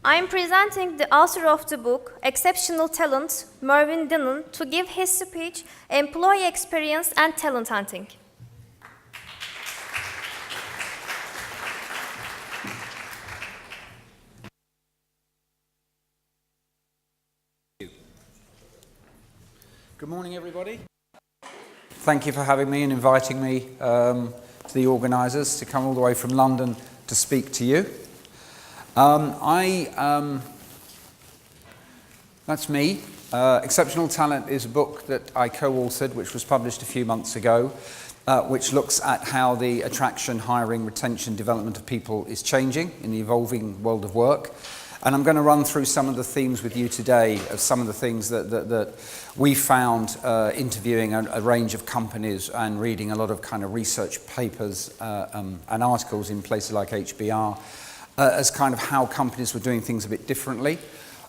I'm presenting the author of the book, Exceptional Talent, Mervyn Dinnen, to give his speech, Employee Experience and Talent Hunting. Good morning, everybody. Thank you for having me and inviting me to the organisers to come all the way from London to speak to you. That's me. Exceptional Talent is a book that I co-authored, which was published a few months ago, which looks at how the attraction, hiring, retention, development of people is changing in the evolving world of work. And I'm going to run through some of the themes with you today of some of the things that we found interviewing a range of companies and reading a lot of kind of research papers and articles in places like HBR as kind of how companies were doing things a bit differently.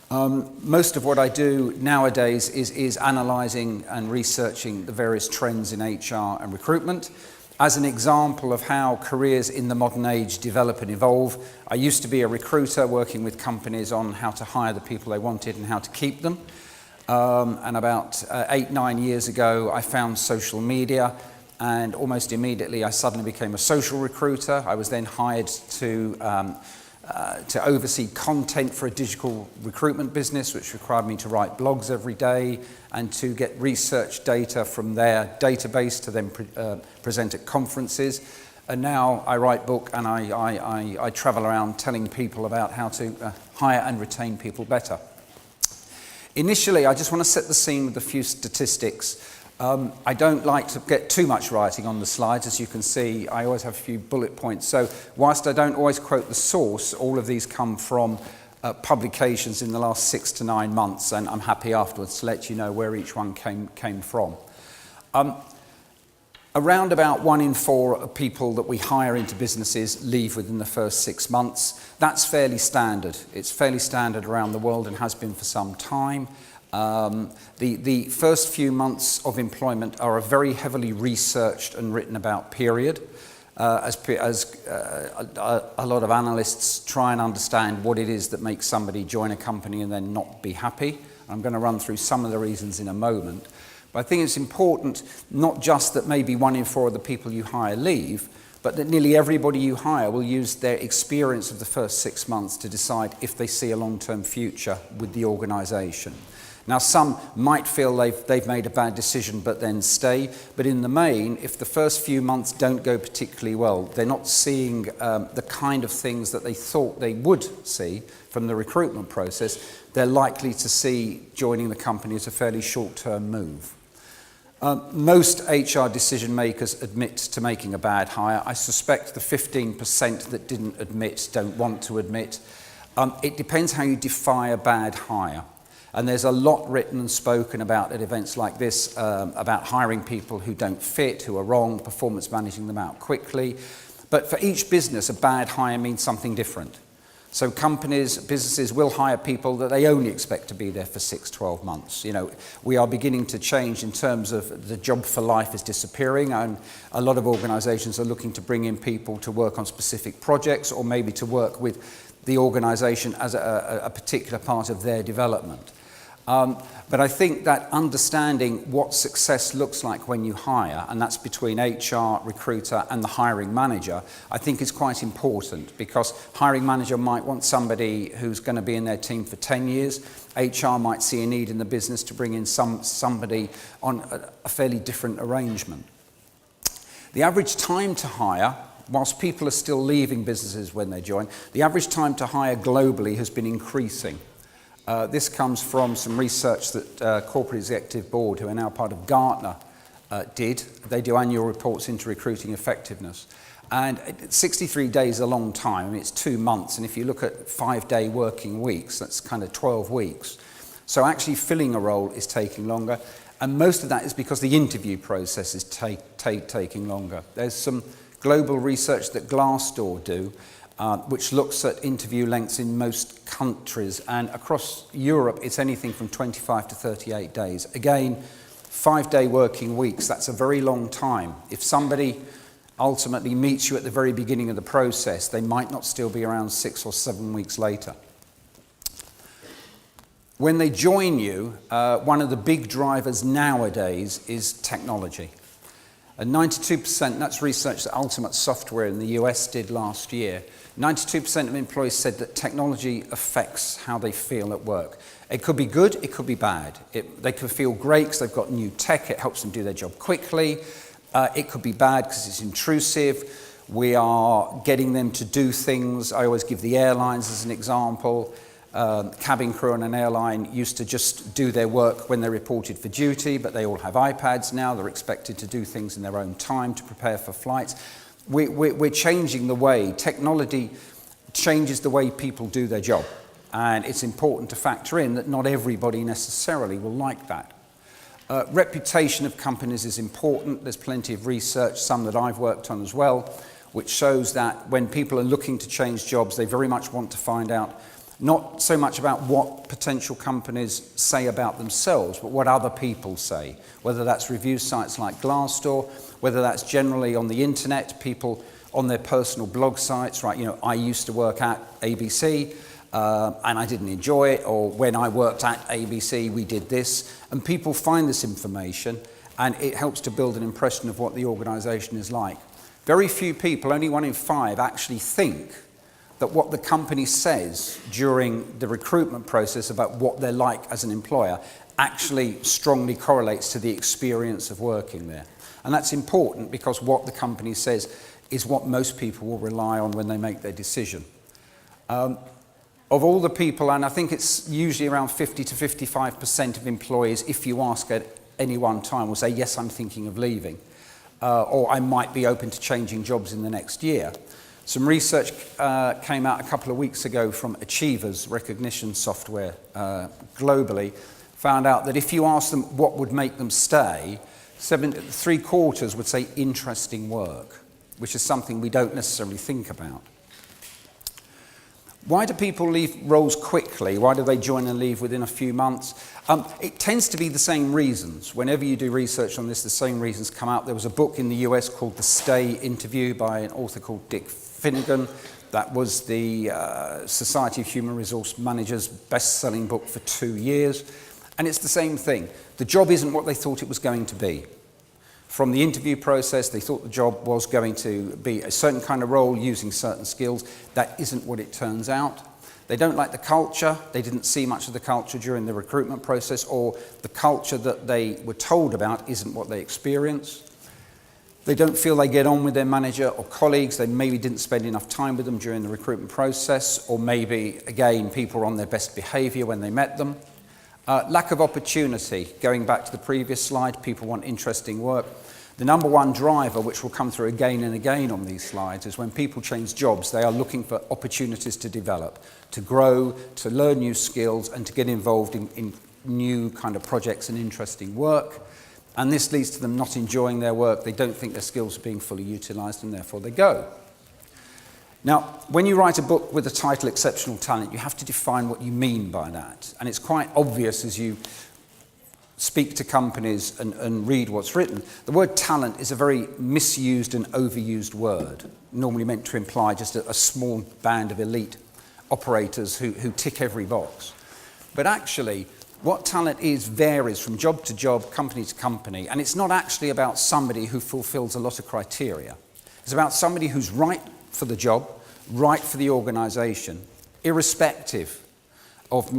Most of what I do nowadays is analysing and researching the various trends in HR and recruitment. As an example of how careers in the modern age develop and evolve, I used to be a recruiter working with companies on how to hire the people they wanted and how to keep them. And about 8-9 years ago, I found social media, and almost immediately I suddenly became a social recruiter. I was then hired to oversee content for a digital recruitment business, which required me to write blogs every day and to get research data from their database to then present at conferences. And now I write book and I travel around telling people about how to hire and retain people better. Initially, I just want to set the scene with a few statistics. I don't like to get too much writing on the slides. As you can see, I always have a few bullet points. So whilst I don't always quote the source, all of these come from publications in the last 6 to 9 months, and I'm happy afterwards to let you know where each one came from. Around about 1 in 4 people that we hire into businesses leave within the first 6 months. That's fairly standard. It's fairly standard around the world and has been for some time. The first few months of employment are a very heavily researched and written about period, as a lot of analysts try and understand what it is that makes somebody join a company and then not be happy. I'm going to run through some of the reasons in a moment. But I think it's important not just that maybe 1 in 4 of the people you hire leave, but that nearly everybody you hire will use their experience of the first 6 months to decide if they see a long-term future with the organisation. Now, some might feel they've made a bad decision but then stay, but in the main, if the first few months don't go particularly well, they're not seeing the kind of things that they thought they would see from the recruitment process, they're likely to see joining the company as a fairly short-term move. Most HR decision makers admit to making a bad hire. I suspect the 15% that didn't admit don't want to admit. It depends how you define a bad hire. And there's a lot written and spoken about at events like this, about hiring people who don't fit, who are wrong, performance managing them out quickly. But for each business, a bad hire means something different. So businesses will hire people that they only expect to be there for 6-12 months. You know, we are beginning to change in terms of the job for life is disappearing, and a lot of organisations are looking to bring in people to work on specific projects or maybe to work with the organisation as a particular part of their development. But I think that understanding what success looks like when you hire, and that's between HR, recruiter, and the hiring manager, I think is quite important, because hiring manager might want somebody who's going to be in their team for 10 years. HR might see a need in the business to bring in somebody on a fairly different arrangement. The average time to hire, whilst people are still leaving businesses when they join, the average time to hire globally has been increasing. This comes from some research that Corporate Executive Board, who are now part of Gartner, did. They do annual reports into recruiting effectiveness. And 63 days is a long time. I mean, it's 2 months. And if you look at 5-day working weeks, that's kind of 12 weeks. So actually filling a role is taking longer. And most of that is because the interview process is taking longer. There's some global research that Glassdoor do, which looks at interview lengths in most countries, and across Europe it's anything from 25 to 38 days. Again, 5-day working weeks, that's a very long time. If somebody ultimately meets you at the very beginning of the process, they might not still be around 6 or 7 weeks later. When they join you, one of the big drivers nowadays is technology. And 92%, that's research that Ultimate Software in the US did last year, 92% of employees said that technology affects how they feel at work. It could be good, it could be bad. They could feel great because they've got new tech, it helps them do their job quickly. It could be bad because it's intrusive. We are getting them to do things. I always give the airlines as an example. Cabin crew on an airline used to just do their work when they reported for duty, but they all have iPads now. They're expected to do things in their own time to prepare for flights. We're changing the way. Technology changes the way people do their job. And it's important to factor in that not everybody necessarily will like that. Reputation of companies is important. There's plenty of research, some that I've worked on as well, which shows that when people are looking to change jobs, they very much want to find out not so much about what potential companies say about themselves, but what other people say, whether that's review sites like Glassdoor, whether that's generally on the internet, people on their personal blog sites, right? You know, I used to work at ABC and I didn't enjoy it, or when I worked at ABC, we did this. And people find this information and it helps to build an impression of what the organization is like. Very few people, only 1 in 5, actually think that what the company says during the recruitment process about what they're like as an employer actually strongly correlates to the experience of working there. And that's important because what the company says is what most people will rely on when they make their decision. Of all the people, and I think it's usually around 50 to 55% of employees, if you ask at any one time, will say, yes, I'm thinking of leaving, or I might be open to changing jobs in the next year. Some research came out a couple of weeks ago from Achievers recognition software globally, found out that if you ask them what would make them stay, 3/4 would say interesting work, which is something we don't necessarily think about. Why do people leave roles quickly? Why do they join and leave within a few months? It tends to be the same reasons. Whenever you do research on this, the same reasons come out. There was a book in the US called The Stay Interview by an author called Dick Finnegan. That was the Society of Human Resource Managers' best-selling book for 2 years. And it's the same thing. The job isn't what they thought it was going to be. From the interview process, they thought the job was going to be a certain kind of role using certain skills. That isn't what it turns out. They don't like the culture. They didn't see much of the culture during the recruitment process, or the culture that they were told about isn't what they experienced. They don't feel they get on with their manager or colleagues. They maybe didn't spend enough time with them during the recruitment process, or maybe, again, people were on their best behavior when they met them. Lack of opportunity. Going back to the previous slide, people want interesting work. The number one driver, which will come through again and again on these slides, is when people change jobs, they are looking for opportunities to develop, to grow, to learn new skills, and to get involved in new kind of projects and interesting work. And this leads to them not enjoying their work. They don't think their skills are being fully utilized, and therefore they go. Now, when you write a book with the title Exceptional Talent, you have to define what you mean by that. And it's quite obvious as you speak to companies and read what's written. The word talent is a very misused and overused word, normally meant to imply just a small band of elite operators who tick every box. But actually, what talent is varies from job to job, company to company, and it's not actually about somebody who fulfills a lot of criteria. It's about somebody who's right for the job, right for the organization, irrespective of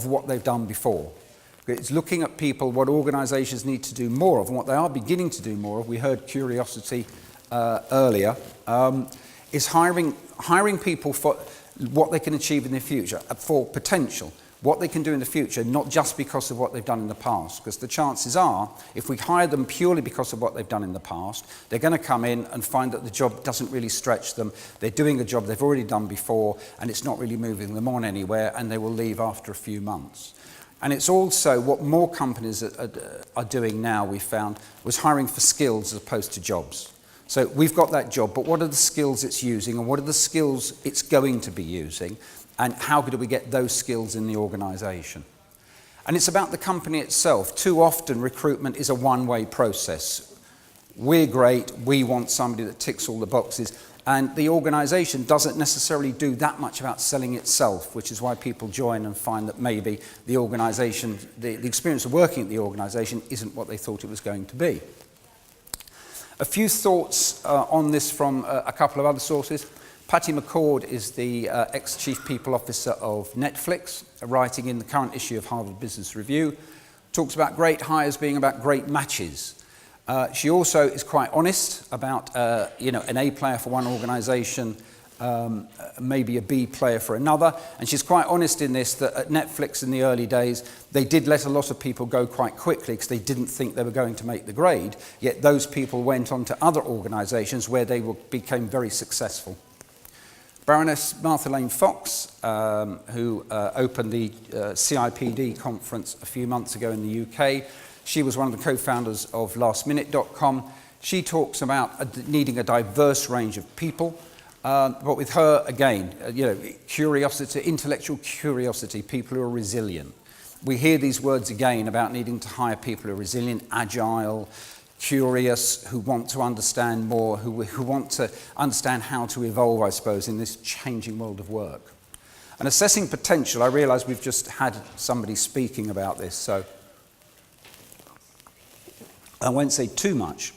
what they've done before. It's looking at people, what organizations need to do more of, and what they are beginning to do more of. We heard curiosity earlier, is hiring people for what they can achieve in the future, for potential, what they can do in the future, not just because of what they've done in the past. Because the chances are, if we hire them purely because of what they've done in the past, they're going to come in and find that the job doesn't really stretch them. They're doing a job they've already done before, and it's not really moving them on anywhere, and they will leave after a few months. And it's also what more companies are doing now, we found, was hiring for skills as opposed to jobs. So we've got that job, but what are the skills it's using, and what are the skills it's going to be using, and how do we get those skills in the organization? And it's about the company itself. Too often recruitment is a one-way process. We're great, we want somebody that ticks all the boxes, And the organisation doesn't necessarily do that much about selling itself, which is why people join and find that maybe the organisation, the experience of working at the organisation isn't what they thought it was going to be. A few thoughts on this from a couple of other sources. Patty McCord is the ex-Chief People Officer of Netflix, writing in the current issue of Harvard Business Review, talks about great hires being about great matches. She also is quite honest about, an A player for one organisation, maybe a B player for another. And she's quite honest in this, that at Netflix in the early days, they did let a lot of people go quite quickly because they didn't think they were going to make the grade. Yet those people went on to other organisations where they became very successful. Baroness Martha Lane Fox, who opened the CIPD conference a few months ago in the UK, she was one of the co-founders of lastminute.com. She talks about needing a diverse range of people, but with her, again, curiosity, intellectual curiosity, people who are resilient. We hear these words again about needing to hire people who are resilient, agile, curious, who want to understand more, who want to understand how to evolve, I suppose, in this changing world of work. And assessing potential, I realise we've just had somebody speaking about this, so I won't say too much,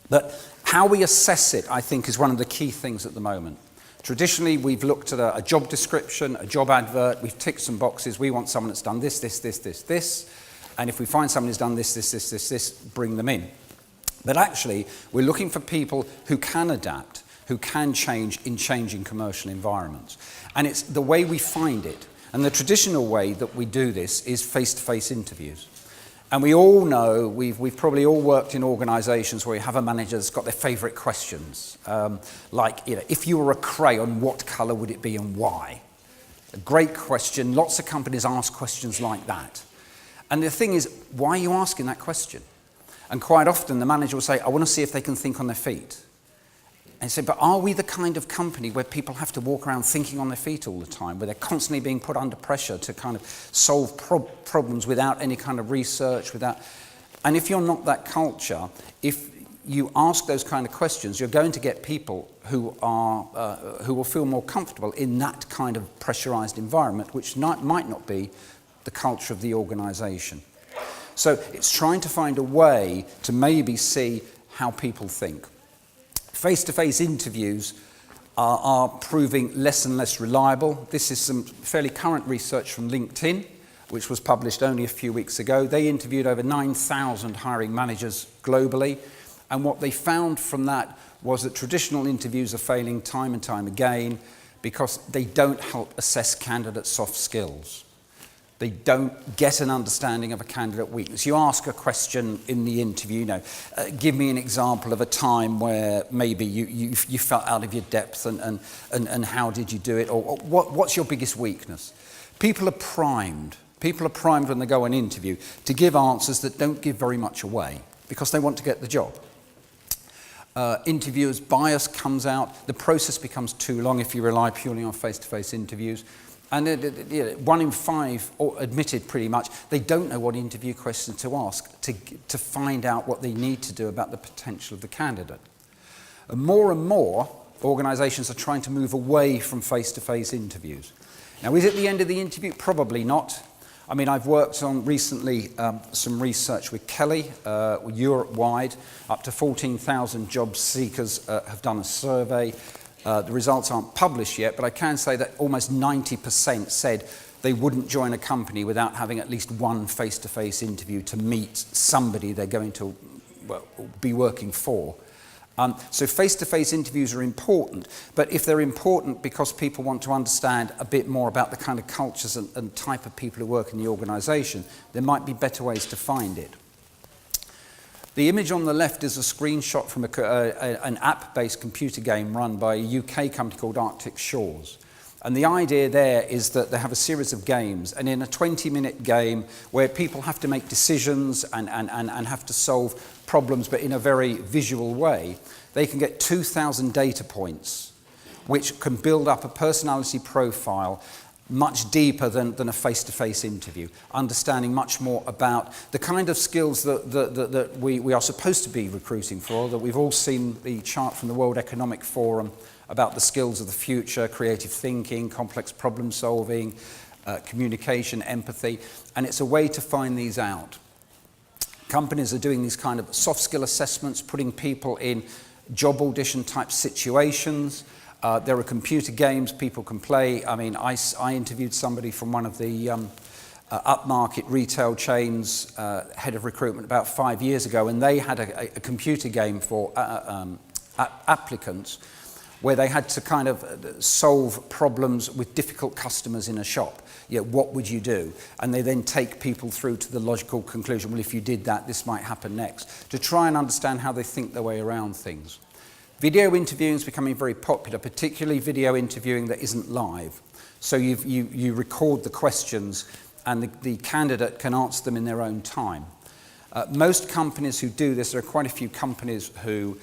but how we assess it, I think, is one of the key things at the moment. Traditionally, we've looked at a job description, a job advert, we've ticked some boxes, we want someone that's done this, and if we find someone who's done this, bring them in. But actually, we're looking for people who can adapt, who can change in changing commercial environments. And it's the way we find it. And the traditional way that we do this is face-to-face interviews. And we all know, we've probably all worked in organisations where you have a manager that's got their favourite questions. If you were a crayon, what colour would it be and why? A great question. Lots of companies ask questions like that. And the thing is, why are you asking that question? And quite often the manager will say, I want to see if they can think on their feet. And say, but are we the kind of company where people have to walk around thinking on their feet all the time, where they're constantly being put under pressure to kind of solve problems without any kind of research, And if you're not that culture, if you ask those kind of questions, you're going to get people who will feel more comfortable in that kind of pressurized environment, which might not be the culture of the organisation. So it's trying to find a way to maybe see how people think. Face-to-face interviews are proving less and less reliable. This is some fairly current research from LinkedIn, which was published only a few weeks ago. They interviewed over 9,000 hiring managers globally, and what they found from that was that traditional interviews are failing time and time again because they don't help assess candidate soft skills. They don't get an understanding of a candidate weakness. You ask a question in the interview, give me an example of a time where maybe you felt out of your depth and how did you do it, or what's your biggest weakness? People are primed. People are primed when they go on interview to give answers that don't give very much away because they want to get the job. Interviewers' bias comes out. The process becomes too long if you rely purely on face-to-face interviews. And 1 in 5 admitted pretty much they don't know what interview questions to ask to find out what they need to do about the potential of the candidate. And more organisations are trying to move away from face-to-face interviews. Now, is it the end of the interview? Probably not. I mean, I've worked on recently some research with Kelly, Europe-wide. Up to 14,000 job seekers have done a survey. The results aren't published yet, but I can say that almost 90% said they wouldn't join a company without having at least one face-to-face interview to meet somebody they're going to be working for. So face-to-face interviews are important, but if they're important because people want to understand a bit more about the kind of cultures and type of people who work in the organisation, there might be better ways to find it. The image on the left is a screenshot from an app-based computer game run by a UK company called Arctic Shores. And the idea there is that they have a series of games, and in a 20-minute game where people have to make decisions and have to solve problems, but in a very visual way, they can get 2,000 data points, which can build up a personality profile much deeper than a face-to-face interview, understanding much more about the kind of skills that we are supposed to be recruiting for, that we've all seen the chart from the World Economic Forum about the skills of the future, creative thinking, complex problem solving, communication, empathy, and it's a way to find these out. Companies are doing these kind of soft skill assessments, putting people in job audition type situations. There are computer games people can play. I mean, I interviewed somebody from one of the upmarket retail chains, head of recruitment, about 5 years ago, and they had a computer game for applicants where they had to kind of solve problems with difficult customers in a shop. You know, what would you do? And they then take people through to the logical conclusion, well, if you did that, this might happen next, to try and understand how they think their way around things. Video interviewing is becoming very popular, particularly video interviewing that isn't live. So you record the questions and the candidate can answer them in their own time. Most companies who do this, there are quite a few companies who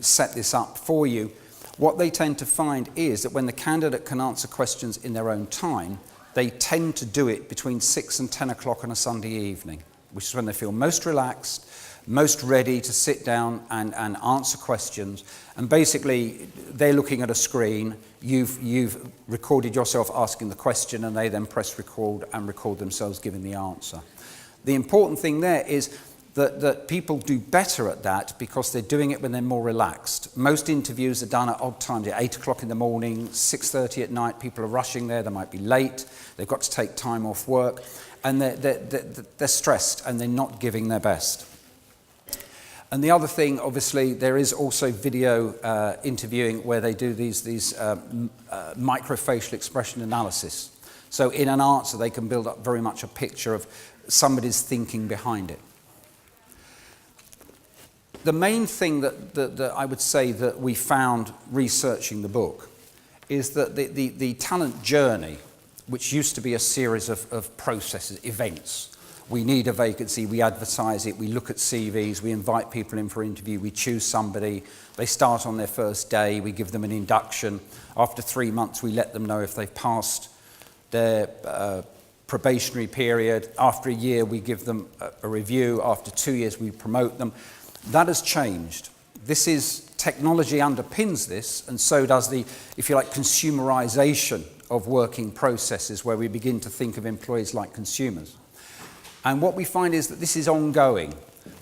set this up for you. What they tend to find is that when the candidate can answer questions in their own time, they tend to do it between 6 and 10 o'clock on a Sunday evening, which is when they feel most relaxed, most ready to sit down and answer questions. And basically, they're looking at a screen, you've recorded yourself asking the question, and they then press record and record themselves giving the answer. The important thing there is that people do better at that because they're doing it when they're more relaxed. Most interviews are done at odd times, at 8 o'clock in the morning, 6:30 at night. People are rushing there, they might be late, they've got to take time off work, and they're stressed and they're not giving their best. And the other thing, obviously, there is also video interviewing where they do these microfacial expression analysis. So in an answer, they can build up very much a picture of somebody's thinking behind it. The main thing that I would say that we found researching the book is that the talent journey, which used to be a series of processes, events. We need a vacancy, we advertise it, we look at CVs, we invite people in for interview, we choose somebody, they start on their first day, we give them an induction. After 3 months, we let them know if they've passed their probationary period. After a year, we give them a review. After 2 years, we promote them. That has changed. Technology underpins this, and so does the, if you like, consumerization of working processes, where we begin to think of employees like consumers. And what we find is that this is ongoing,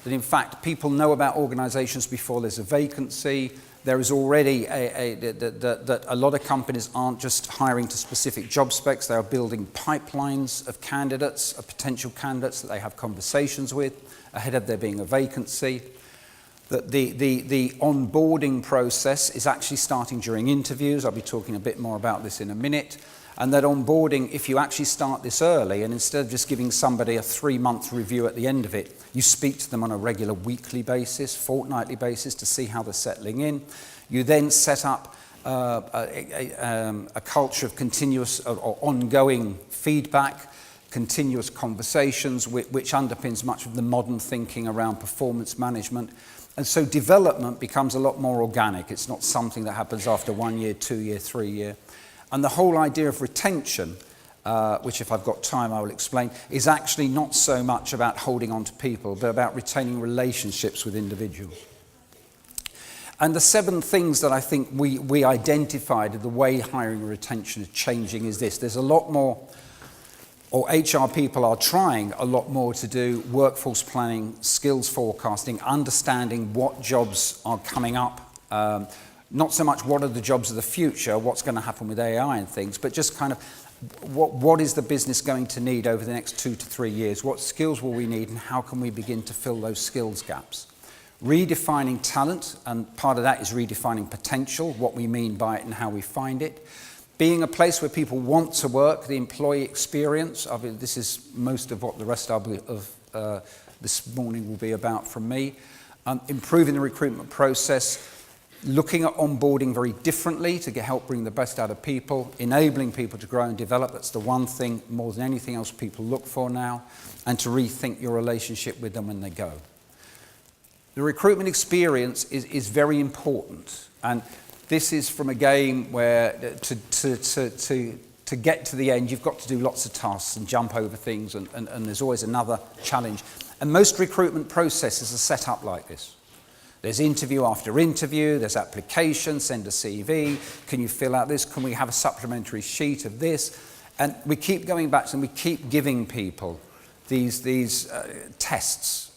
that in fact people know about organizations before there's a vacancy. There is already that a lot of companies aren't just hiring to specific job specs, they are building pipelines of candidates, of potential candidates that they have conversations with ahead of there being a vacancy. That the onboarding process is actually starting during interviews. I'll be talking a bit more about this in a minute. And that onboarding, if you actually start this early, and instead of just giving somebody a 3-month review at the end of it, you speak to them on a regular weekly basis, fortnightly basis, to see how they're settling in. You then set up a culture of continuous or ongoing feedback, continuous conversations, which underpins much of the modern thinking around performance management. And so development becomes a lot more organic. It's not something that happens after 1 year, 2 year, 3 year. And the whole idea of retention, which if I've got time I will explain, is actually not so much about holding on to people, but about retaining relationships with individuals. And the 7 things that I think we identified of the way hiring and retention is changing is this. There's a lot more, or HR people are trying a lot more to do workforce planning, skills forecasting, understanding what jobs are coming up. Not so much what are the jobs of the future, what's going to happen with AI and things, but just kind of what is the business going to need over the next 2 to 3 years? What skills will we need, and how can we begin to fill those skills gaps? Redefining talent, and part of that is redefining potential, what we mean by it and how we find it. Being a place where people want to work, the employee experience. This is most of what the rest of this morning will be about from me. Improving the recruitment process, looking at onboarding very differently to help bring the best out of people, enabling people to grow and develop. That's the one thing more than anything else people look for now, and to rethink your relationship with them when they go. The recruitment experience is very important, and this is from a game where to to get to the end, you've got to do lots of tasks and jump over things, and there's always another challenge. And most recruitment processes are set up like this. There's interview after interview, there's application, send a CV, can you fill out this, can we have a supplementary sheet of this? And we keep going back and we keep giving people these tests.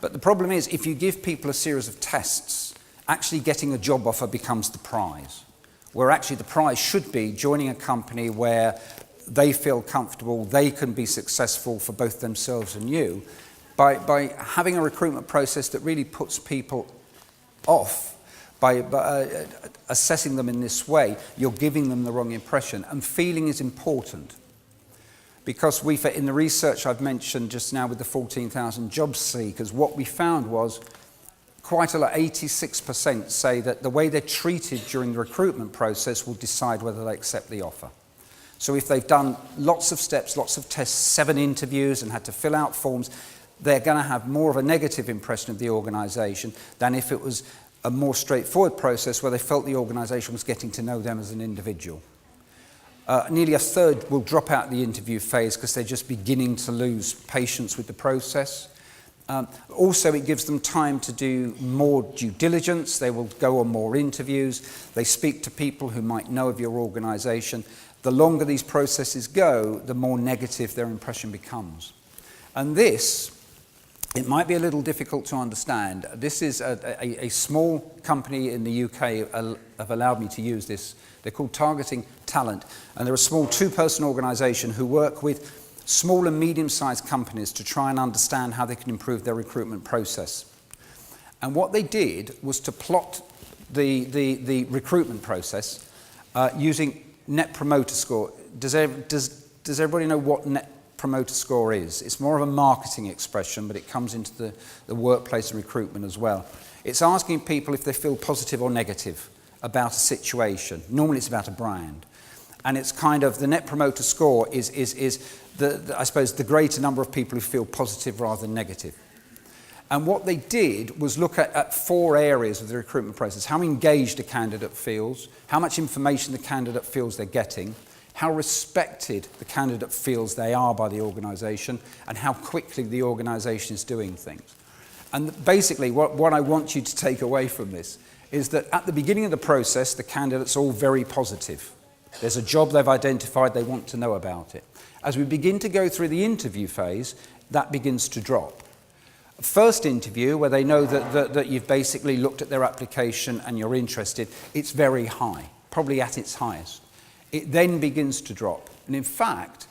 But the problem is, if you give people a series of tests, actually getting a job offer becomes the prize. Where actually the prize should be joining a company where they feel comfortable, they can be successful for both themselves and you. By having a recruitment process that really puts people off, by assessing them in this way, you're giving them the wrong impression. And feeling is important. Because in the research I've mentioned just now with the 14,000 job seekers, what we found was quite a lot, 86% say that the way they're treated during the recruitment process will decide whether they accept the offer. So if they've done lots of steps, lots of tests, 7 interviews and had to fill out forms, they're going to have more of a negative impression of the organisation than if it was a more straightforward process where they felt the organisation was getting to know them as an individual. Nearly a third will drop out the interview phase because they're just beginning to lose patience with the process. Also, it gives them time to do more due diligence. They will go on more interviews. They speak to people who might know of your organisation. The longer these processes go, the more negative their impression becomes. And this, it might be a little difficult to understand. This is a small company in the UK have allowed me to use this. They're called Targeting Talent. And they're a small 2-person organisation who work with small and medium-sized companies to try and understand how they can improve their recruitment process. And what they did was to plot the recruitment process using Net Promoter Score. Does everybody know what Net Promoter Score is? It's more of a marketing expression, but it comes into the workplace and recruitment as well. It's asking people if they feel positive or negative about a situation. Normally it's about a brand. And it's kind of, the Net Promoter Score is I suppose, the greater number of people who feel positive rather than negative. And what they did was look at 4 areas of the recruitment process: how engaged a candidate feels, how much information the candidate feels they're getting, how respected the candidate feels they are by the organisation, and how quickly the organisation is doing things. And basically, what I want you to take away from this is that at the beginning of the process, the candidate's all very positive. There's a job they've identified, they want to know about it. As we begin to go through the interview phase, that begins to drop. First interview, where they know that you've basically looked at their application and you're interested, it's very high, probably at its highest. It then begins to drop. And in fact,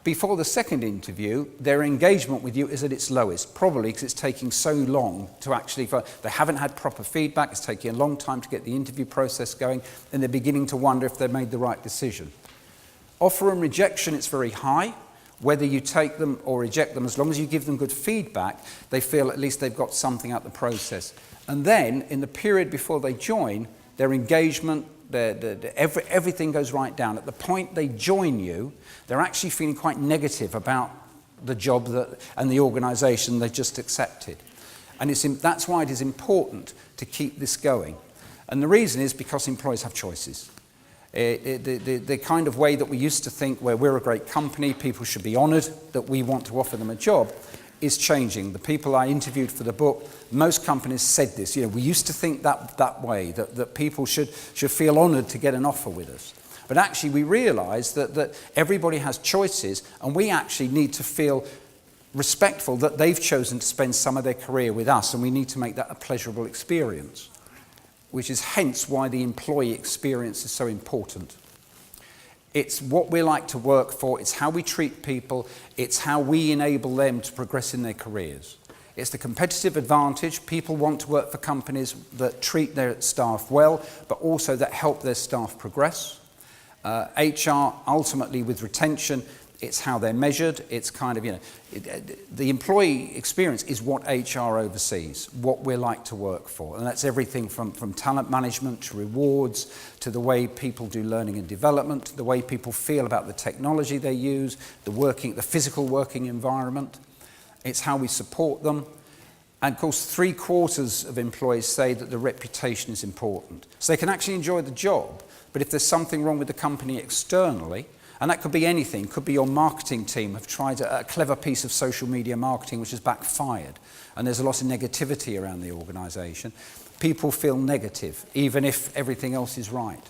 before the second interview, their engagement with you is at its lowest, probably because it's taking so long to actually, they haven't had proper feedback, it's taking a long time to get the interview process going, and they're beginning to wonder if they've made the right decision. Offer and rejection, it's very high. Whether you take them or reject them, as long as you give them good feedback, they feel at least they've got something out the process. And then, in the period before they join, their engagement, everything goes right down. At the point they join you, they're actually feeling quite negative about the job and the organisation they've just accepted. And that's why it is important to keep this going. And the reason is because employers have choices. The kind of way that we used to think, where we're a great company, people should be honoured that we want to offer them a job, is changing. The people I interviewed for the book, most companies said this. You know, we used to think that way, that people should feel honoured to get an offer with us. But actually we realise that everybody has choices, and we actually need to feel respectful that they've chosen to spend some of their career with us, and we need to make that a pleasurable experience, which is hence why the employee experience is so important. It's what we like to work for, it's how we treat people, it's how we enable them to progress in their careers. It's the competitive advantage. People want to work for companies that treat their staff well, but also that help their staff progress. HR, ultimately with retention, it's how they're measured. It's kind of, the employee experience is what HR oversees, what we're like to work for. And that's everything from talent management to rewards, to the way people do learning and development, to the way people feel about the technology they use, the physical working environment. It's how we support them. And of course, 3/4 of employees say that the reputation is important. So they can actually enjoy the job, but if there's something wrong with the company externally, And that could be anything. Could be your marketing team have tried a clever piece of social media marketing which has backfired. And there's a lot of negativity around the organisation. People feel negative, even if everything else is right.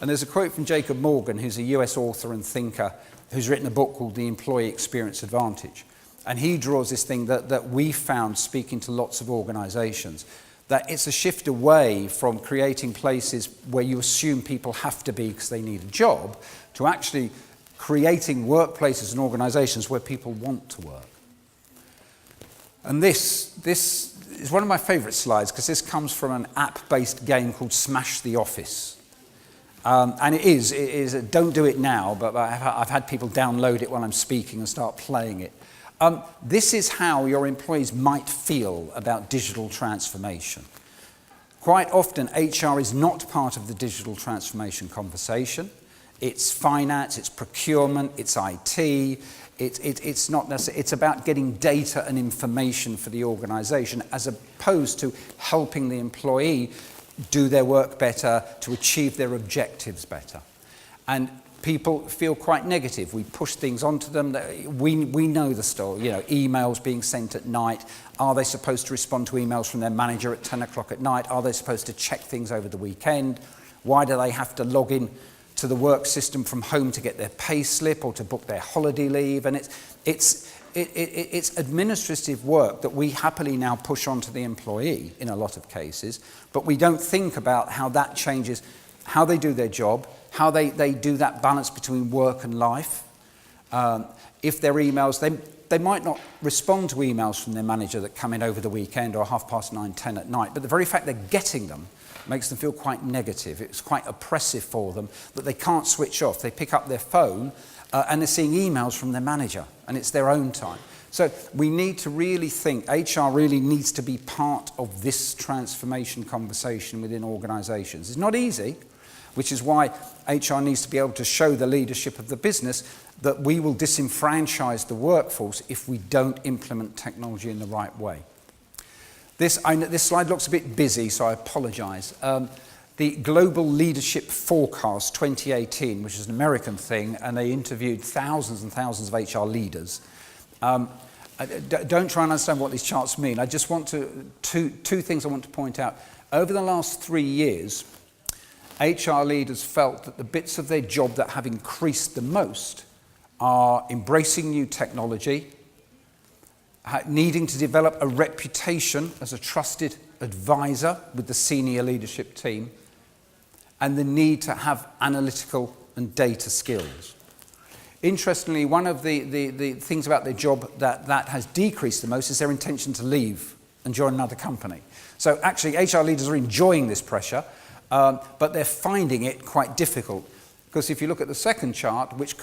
And there's a quote from Jacob Morgan, who's a US author and thinker, who's written a book called The Employee Experience Advantage. And he draws this thing that we found speaking to lots of organisations, that it's a shift away from creating places where you assume people have to be because they need a job, to actually creating workplaces and organisations where people want to work. And this is one of my favourite slides because this comes from an app-based game called Smash the Office. And it is, don't do it now, but I've had people download it while I'm speaking and start playing it. This is how your employees might feel about digital transformation. Quite often, HR is not part of the digital transformation conversation. It's finance, it's procurement, it's IT. It's not necessarily, it's about getting data and information for the organisation as opposed to helping the employee do their work better, to achieve their objectives better. And people feel quite negative. We push things onto them. We know the story. You know, emails being sent at night. Are they supposed to respond to emails from their manager at 10 o'clock at night? Are they supposed to check things over the weekend? Why do they have to log in to the work system from home to get their pay slip or to book their holiday leave? And it's administrative work that we happily now push onto the employee in a lot of cases, but we don't think about how that changes how they do their job, how they do that balance between work and life. If their emails, they might not respond to emails from their manager that come in over the weekend or 9:30, 10 at night, but the very fact they're getting them makes them feel quite negative. It's quite oppressive for them that they can't switch off. They pick up their phone and they're seeing emails from their manager, and it's their own time. So we need to really think, HR really needs to be part of this transformation conversation within organisations. It's not easy, which is why HR needs to be able to show the leadership of the business that we will disenfranchise the workforce if we don't implement technology in the right way. This slide looks a bit busy, so I apologise. The Global Leadership Forecast 2018, which is an American thing, and they interviewed thousands and thousands of HR leaders. Don't try and understand what these charts mean. I just want two things I want to point out. Over the last 3 years, HR leaders felt that the bits of their job that have increased the most are embracing new technology, needing to develop a reputation as a trusted advisor with the senior leadership team, and the need to have analytical and data skills. Interestingly, one of the things about their job that has decreased the most is their intention to leave and join another company. So actually, HR leaders are enjoying this pressure, but they're finding it quite difficult. Because if you look at the second chart, which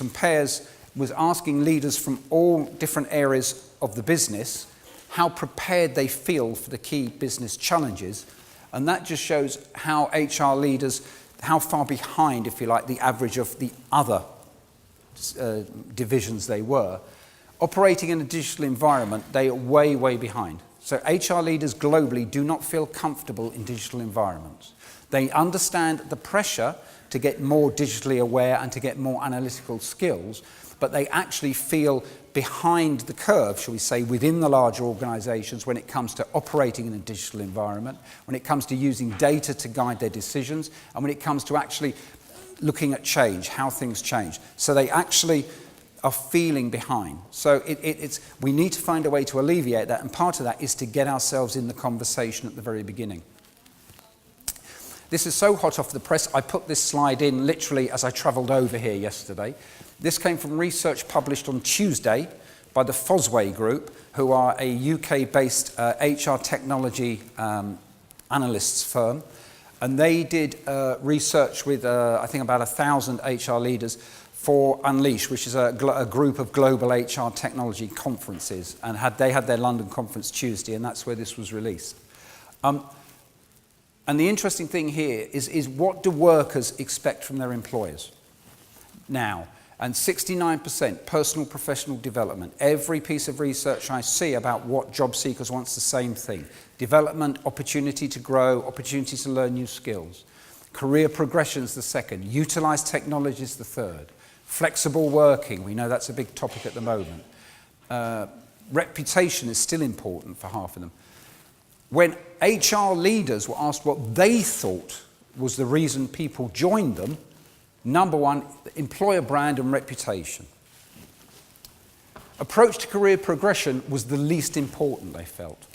was asking leaders from all different areas of the business how prepared they feel for the key business challenges, and that just shows how HR leaders, how far behind, if you like, the average of the other divisions they were. Operating in a digital environment, they are way, way behind. So HR leaders globally do not feel comfortable in digital environments. They understand the pressure to get more digitally aware and to get more analytical skills, but they actually feel behind the curve, shall we say, within the larger organisations when it comes to operating in a digital environment, when it comes to using data to guide their decisions, and when it comes to actually looking at change, how things change. So they actually are feeling behind. So we need to find a way to alleviate that, and part of that is to get ourselves in the conversation at the very beginning. This is so hot off the press, I put this slide in literally as I travelled over here yesterday. This came from research published on Tuesday by the Fosway Group, who are a UK-based HR technology analysts firm. And they did research with, I think, about 1,000 HR leaders for Unleash, which is a group of global HR technology conferences. And they had their London conference Tuesday, and that's where this was released. And the interesting thing here is what do workers expect from their employers now? And 69% personal professional development. Every piece of research I see about what job seekers wants the same thing. Development, opportunity to grow, opportunity to learn new skills. Career progression is the second. Utilise technology is the third. Flexible working, we know that's a big topic at the moment. Reputation is still important for half of them. When HR leaders were asked what they thought was the reason people joined them, number one, employer brand and reputation. Approach to career progression was the least important, they felt.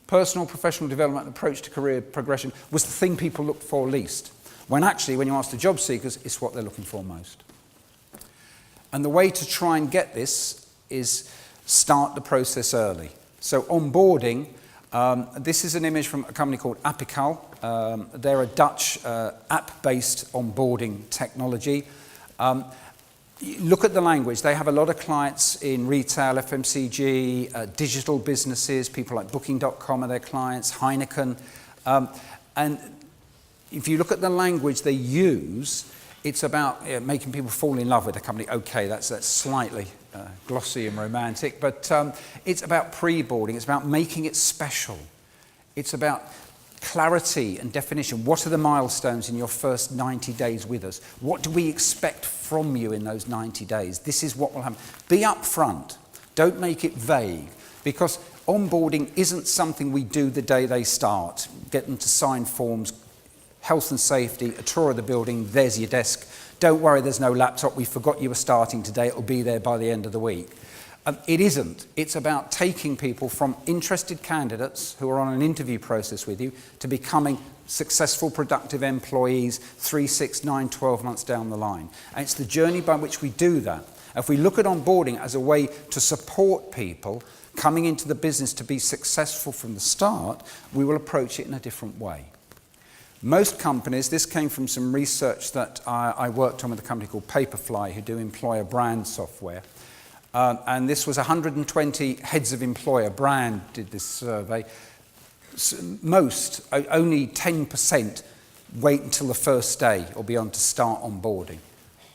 Personal, professional development, approach to career progression was the thing people looked for least. When actually, when you ask the job seekers, it's what they're looking for most. And the way to try and get this is start the process early. So onboarding, this is an image from a company called Apical. They're a Dutch app-based onboarding technology. Look at the language. They have a lot of clients in retail, FMCG, digital businesses. People like Booking.com are their clients, Heineken. And if you look at the language they use, it's about making people fall in love with the company. Okay, that's slightly glossy and romantic, but it's about pre-boarding. It's about making it special. It's about clarity and definition. What are the milestones in your first 90 days with us? What do we expect from you in those 90 days? This is what will happen. Be upfront. Don't make it vague, because onboarding isn't something we do the day they start. Get them to sign forms, health and safety, a tour of the building, there's your desk. Don't worry, there's no laptop. We forgot you were starting today. It'll be there by the end of the week. It isn't. It's about taking people from interested candidates who are on an interview process with you to becoming successful, productive employees 3, 6, 9, 12 months down the line. And it's the journey by which we do that. If we look at onboarding as a way to support people coming into the business to be successful from the start, we will approach it in a different way. Most companies, this came from some research that I worked on with a company called Paperfly, who do employer brand software. And this was 120 heads of employer brand did this survey. Most, only 10% wait until the first day or beyond to start onboarding.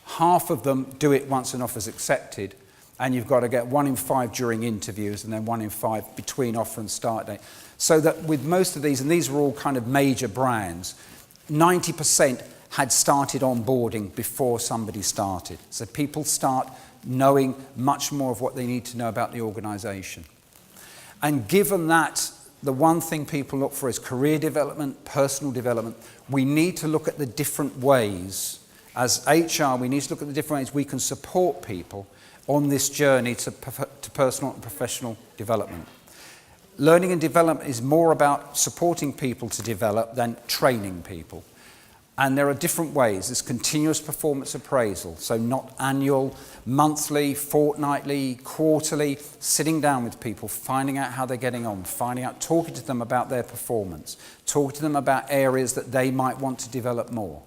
Half of them do it once an offer's accepted, and you've got to get 1 in 5 during interviews and then 1 in 5 between offer and start date. So that with most of these, and these were all kind of major brands, 90% had started onboarding before somebody started. So people start knowing much more of what they need to know about the organisation. And given that the one thing people look for is career development, personal development, we need to look at the different ways, as HR, we need to look at the different ways we can support people on this journey to personal and professional development. Learning and development is more about supporting people to develop than training people. And there are different ways. There's continuous performance appraisal, so not annual, monthly, fortnightly, quarterly, sitting down with people, finding out how they're getting on, finding out, talking to them about their performance, talking to them about areas that they might want to develop more,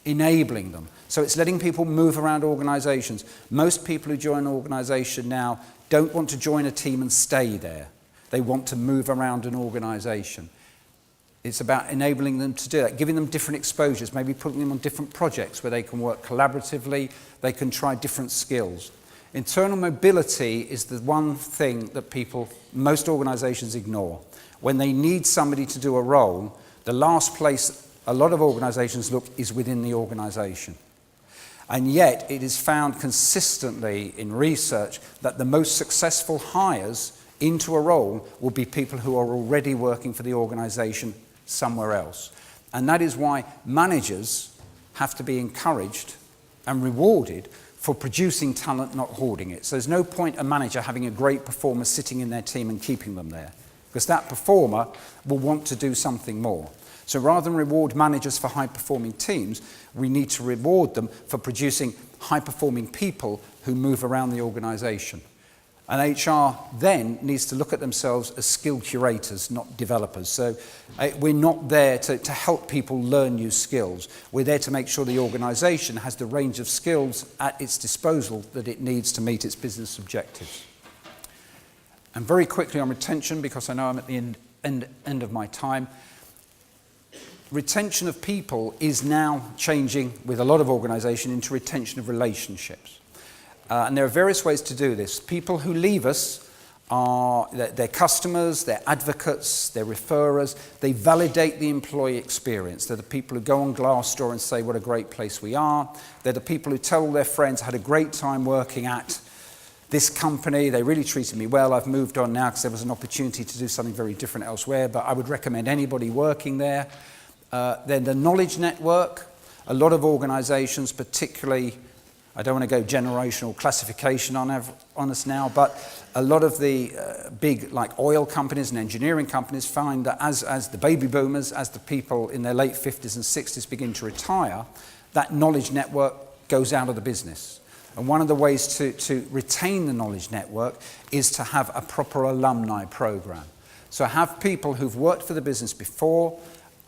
enabling them. So it's letting people move around organisations. Most people who join an organisation now don't want to join a team and stay there. They want to move around an organisation. It's about enabling them to do that, giving them different exposures, maybe putting them on different projects where they can work collaboratively, they can try different skills. Internal mobility is the one thing that most organisations ignore. When they need somebody to do a role, the last place a lot of organisations look is within the organisation. And yet it is found consistently in research that the most successful hires into a role will be people who are already working for the organisation somewhere else. And that is why managers have to be encouraged and rewarded for producing talent, not hoarding it. So there's no point a manager having a great performer sitting in their team and keeping them there, because that performer will want to do something more. So rather than reward managers for high-performing teams, we need to reward them for producing high-performing people who move around the organisation. And HR then needs to look at themselves as skill curators, not developers. So we're not there to help people learn new skills. We're there to make sure the organisation has the range of skills at its disposal that it needs to meet its business objectives. And very quickly on retention, because I know I'm at the end of my time, retention of people is now changing with a lot of organisations into retention of relationships. And there are various ways to do this. People who leave us are their customers, their advocates, their referrers. They validate the employee experience. They're the people who go on Glassdoor and say what a great place we are. They're the people who tell all their friends, I had a great time working at this company, they really treated me well, I've moved on now because there was an opportunity to do something very different elsewhere, but I would recommend anybody working there. Then the knowledge network. A lot of organisations, particularly, I don't want to go generational classification on us now, but a lot of the big like oil companies and engineering companies find that as the baby boomers, as the people in their late 50s and 60s begin to retire, that knowledge network goes out of the business. And one of the ways to retain the knowledge network is to have a proper alumni program. So have people who've worked for the business before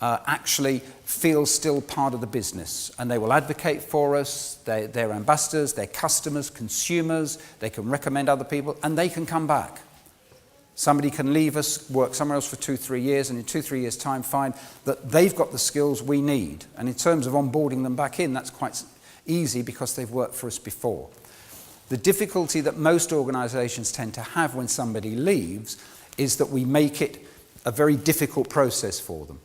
actually feel still part of the business, and they will advocate for us. They're ambassadors, they're customers, consumers, they can recommend other people, and they can come back. Somebody can leave us, work somewhere else for 2-3 years, and in 2-3 years' time find that they've got the skills we need. And in terms of onboarding them back in, that's quite easy because they've worked for us before. The difficulty that most organisations tend to have when somebody leaves is that we make it a very difficult process for them.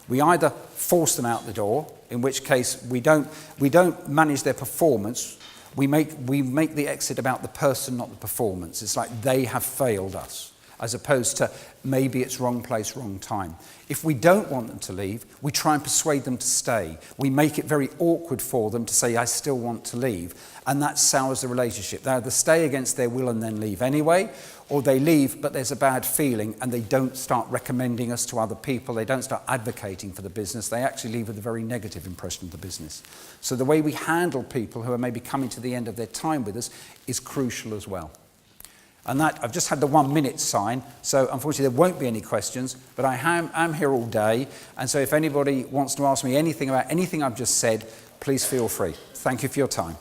We either force them out the door, in which case we don't manage their performance. We make the exit about the person, not the performance. It's like they have failed us, as opposed to maybe it's wrong place, wrong time. If we don't want them to leave, we try and persuade them to stay. We make it very awkward for them to say, I still want to leave, and that sours the relationship. They either stay against their will and then leave anyway, or they leave but there's a bad feeling and they don't start recommending us to other people, they don't start advocating for the business, they actually leave with a very negative impression of the business. So the way we handle people who are maybe coming to the end of their time with us is crucial as well. And that, I've just had the 1 minute sign, so unfortunately there won't be any questions, but I am here all day, and so if anybody wants to ask me anything about anything I've just said, please feel free. Thank you for your time.